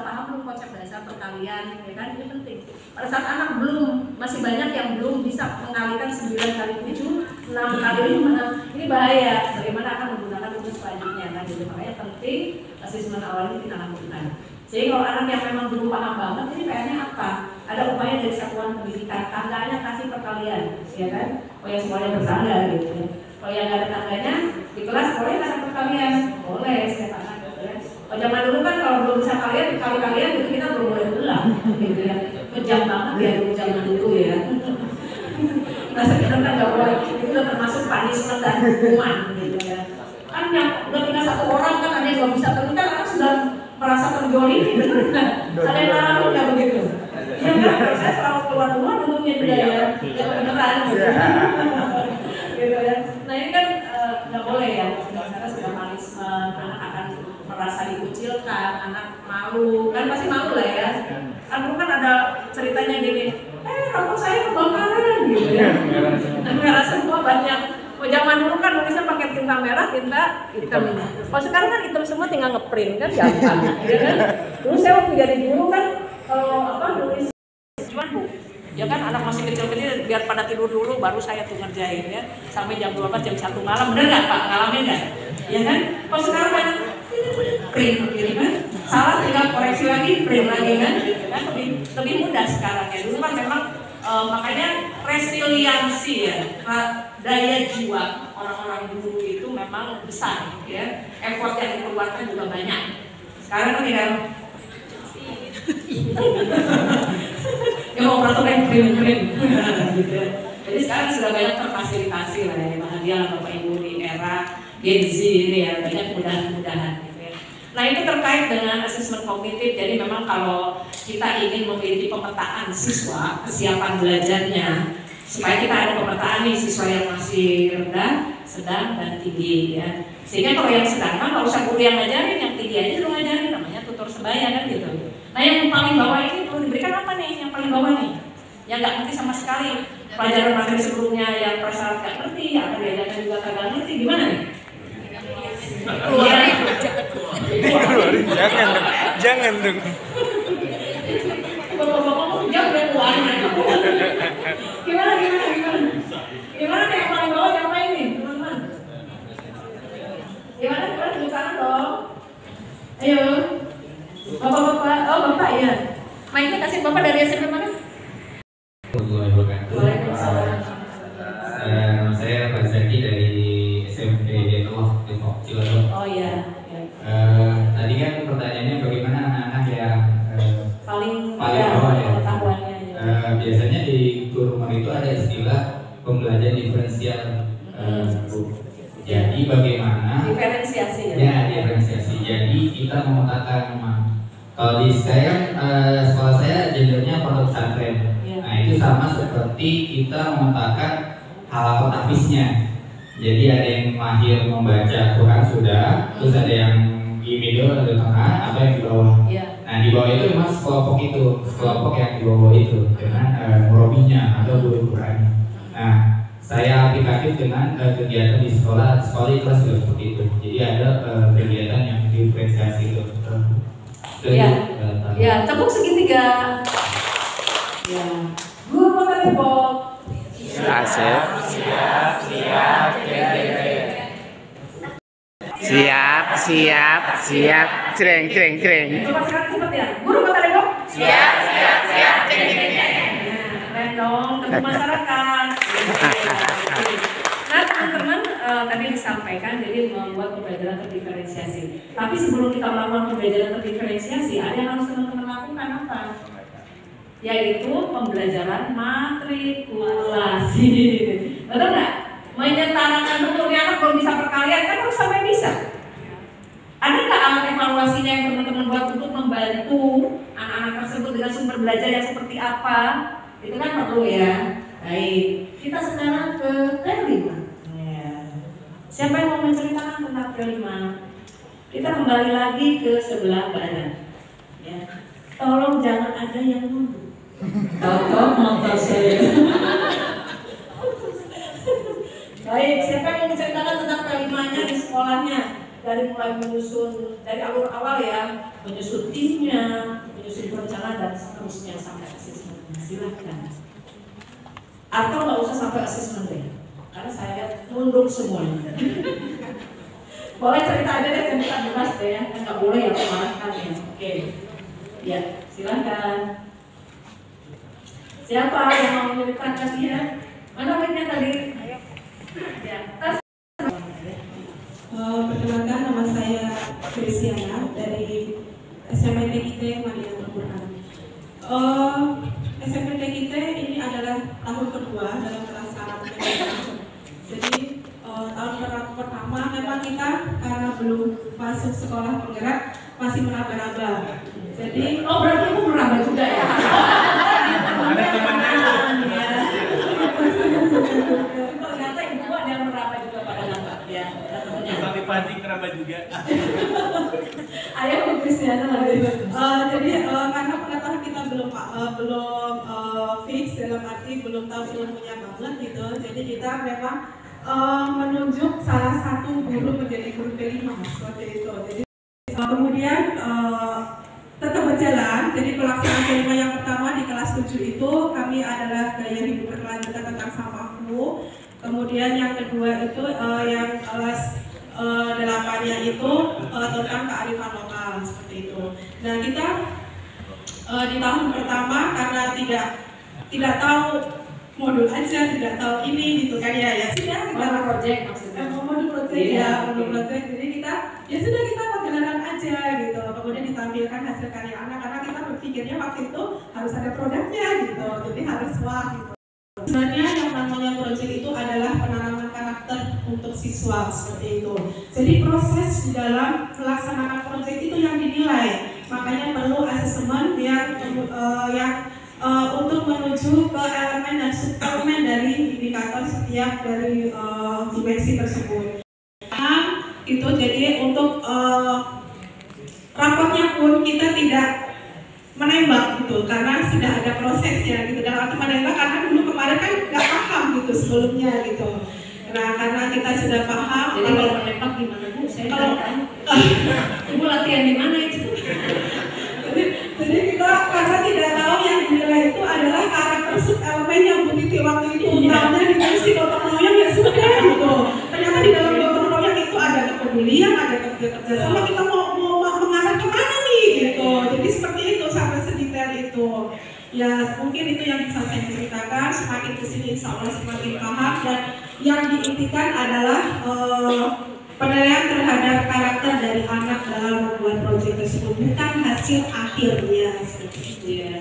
paham belum konsep dasar perkalian, ya kan, ini penting. Pada saat anak masih banyak yang belum bisa mengalikan 9 kali 7, 6 kali 5, ini bahaya. Bagaimana akan menggunakan rumus selanjutnya, kan? Jadi makanya penting asesmen awal ini kita lakukan. Jadi kalau anak yang memang belum paham banget, ini kayaknya apa? Ada upaya dari satuan pendidikan, tangganya kasih perkalian, ya kan? Oh yang semuanya bertangga gitu ya. Kalau yang nggak ada tangganya di kelas boleh kasih perkalian, boleh setiap anak gitu ya. Kalau zaman dulu kan kalau belum bisa kalian itu kita belum boleh pulang, gitu ya. Kejam banget ya dulu zaman dulu ya. Nah sekarang kan nggak boleh, itu udah termasuk punishment dan hukuman gitu ya. Kan yang udah tinggal satu orang kan ada yang nggak bisa terus kan anak sudah merasa terjolimi, bener nggak? Ada yang ngalamin nggak begitu? Ya kan, saya selalu keluar rumah dulunya juga ya, yang beneran gitu. Gitu ya. Nah ini kan nggak boleh ya, karena sudah punishment, anak akan merasa dikucilkan, anak malu, kan pasti malu lah ya. Kan dulu kan ada ceritanya gini, rambut saya kebakaran gitu ya. Merah semua banyak. Oh, zaman dulu kan nulisnya pakai tinta merah, tinta hitam. Kalau sekarang kan hitam semua tinggal ngeprint kan gampang, ya kan? Dulu saya waktu jadi guru kan nulis cuman bu, ya kan anak masih kecil-kecil biar pada tidur dulu baru saya tuh ngerjain ya sampai jam 12 jam 1 malam, bener nggak Pak, ngalamin nggak? Ya kan? Kalau sekarang banyak print gitu kan, salah tinggal koreksi lagi, print lagi kan, gitu kan? Lebih mudah sekarang ya. Dulu kan memang makanya resiliensi ya, daya jiwa orang-orang dulu itu memang besar ya, effort yang dikeluarkan juga banyak. Sekarang kan tinggal ya mau peraturan print gitu. Jadi sekarang sudah banyak terfasilitasi lah ya, bahagia Bapak Ibu di era Gen Z ini ya, banyak mudah-mudahan gitu ya. Nah itu terkait dengan asesmen kognitif. Jadi memang kalau kita ingin memiliki pemetaan siswa, kesiapan belajarnya, supaya kita ada pemetaan nih siswa yang masih rendah, sedang, dan tinggi ya. Sehingga kalau yang sedang kan kalau usah guru yang ngajarin, yang tinggi aja lu ngajarin, namanya tutor sebaya kan gitu. Nah yang paling bawah ini perlu diberikan apa nih? Yang paling bawah nih, yang nggak ngerti sama sekali pelajaran materi sebelumnya, yang prasyarat nggak ngerti, yang akan diajarkan juga kagak ngerti, gimana nih? Keluarin, jangan dong. Bapak-bapak jauh dari keluarin. Gimana nih yang paling bawah ngapain nih teman-teman? Gimana tunjuk tangan dong. Ayo. Bapak-bapak, oh bapak ya. Mic-nya kasih bapak dari SMP mana? Waalaikumsalam. Nama saya Pak Zaki dari SMP Depok Ciledug. Oh iya. Tadi kan pertanyaannya bagaimana anak-anak yang paling bawah ya. Pengetahuannya. Biasanya di kursus itu ada istilah pembelajaran diferensial. Jadi bagaimana? Diferensiasi ya. Ya, diferensiasi. Jadi kita memetakan kalau di saya sekolah saya gendernya pondok pesantren. Ya. Nah itu sama seperti kita memetakan halaman tafsirnya. Jadi ada yang mahir membaca Quran sudah, terus ada yang di middle, ada di tengah, atau yang di bawah. Ya. Nah di bawah itu memang sekelompok yang di bawah itu dengan murobinya atau guru Quran. Nah saya aplikatif dengan kegiatan di sekolah di kelas juga seperti itu. Jadi ada kegiatan yang diferensiasi itu. Ya, tepuk segitiga. Ya, guru Kota Depok. Siap. Cereng. Coba sekarang cepet ya. Guru Kota Depok. Siap. Keren dong, tepuk masyarakat. Nah teman-teman tadi disampaikan jadi membuat pembelajaran terdiferensiasi. Tapi sebelum kita melakukan pembelajaran terdiferensiasi, ada yang harus teman-teman lakukan apa? Yaitu pembelajaran matrikulasi. Betul nggak? Menyetarakan dulu nih anak belum bisa perkalian kan harus sampai bisa. Ada nggak alat evaluasinya yang teman-teman buat untuk membantu anak-anak tersebut dengan sumber belajar yang seperti apa? Itu kan perlu ya. Baik, kita sekarang ke T5. Siapa yang mau menceritakan tentang T5? Kita kembali lagi ke sebelah badan. Ya. Tolong jangan ada yang nunduk. Tahu motor saya. Baik, siapa yang mau menceritakan tentang T5-nya di sekolahnya? dari mulai menyusun dari awal ya, menyusun timnya, menyusun perencanaan dan seterusnya sampai asesmen. Silahkan. Atau nggak usah sampai asesmen deh, karena saya mundur semuanya. Boleh cerita aja deh, cerita bebas deh ya, nggak boleh ya pemanakan ya. Oke, ya silahkan. Siapa yang mau menceritakan dia? Mana mic-nya tadi? Ya, tas. Perkenalkan, nama saya Christiana dari SMP TKT Madinah Al-Quran. SMP TKT ini adalah tahun kedua dalam pelaksanaan PKT. Jadi tahun pertama memang kita karena belum masuk sekolah penggerak masih meraba-raba. Jadi Berarti aku meraba juga ya. Ada temannya. Ternyata ibu ada yang meraba juga pada nampak ya. Tapi Pati kenapa juga? Ayah Christiana lagi. Jadi karena pengetahuan kita belum fix, dalam arti belum tahu ilmunya banget gitu. Jadi kita memang menunjuk salah satu guru menjadi guru kelima seperti itu. Jadi kemudian tetap berjalan. Jadi pelaksanaan kelima yang pertama di kelas 7 itu kami adalah gaya hidup berkelanjutan tentang sampahku. Kemudian yang kedua itu yang kelas 8-nya itu tentang kearifan lokal seperti itu. Nah kita di tahun pertama karena tidak tahu modul aja, tidak tahu ini gitu kan ya sudah kita project maksudnya. modul project modul project. Jadi kita sudah kita pagelaran aja gitu. Kemudian ditampilkan hasil karya anak karena kita berpikirnya waktu itu harus ada produknya gitu. Jadi harus wah gitu. Sebenarnya yang namanya project itu adalah penanaman karakter untuk siswa seperti itu. Jadi proses di dalam melaksanakan project itu yang dinilai. Makanya perlu asesmen yang untuk menuju ke elemen dan subelemen dari indikator setiap dari dimensi tersebut. Itu jadi untuk rapotnya pun kita tidak menembak gitu karena sudah ada prosesnya gitu. Dalam arti menembak karena dulu kemarin kan nggak paham gitu sebelumnya gitu. Nah karena kita sudah paham. Jadi kalau menembak gimana Bu? Saya kalau Ibu latihan di mana itu? Jadi kita karena tidak tahu yang dinilai itu adalah karakter subelemen yang begitu waktu itu tahunya dikasih gotong royong ya sudah gitu. Ternyata di dalam gotong royong itu ada kepedulian, ada kerja sama, kita mau mengarah kemana nih gitu. Jadi seperti itu sampai sedetail itu. Ya mungkin itu yang bisa saya ceritakan. Semakin kesini insya Allah semakin paham dan yang diintikan adalah penilaian terhadap karakter dari anak dalam membuat proyek tersebut bukan hasil akhirnya seperti itu.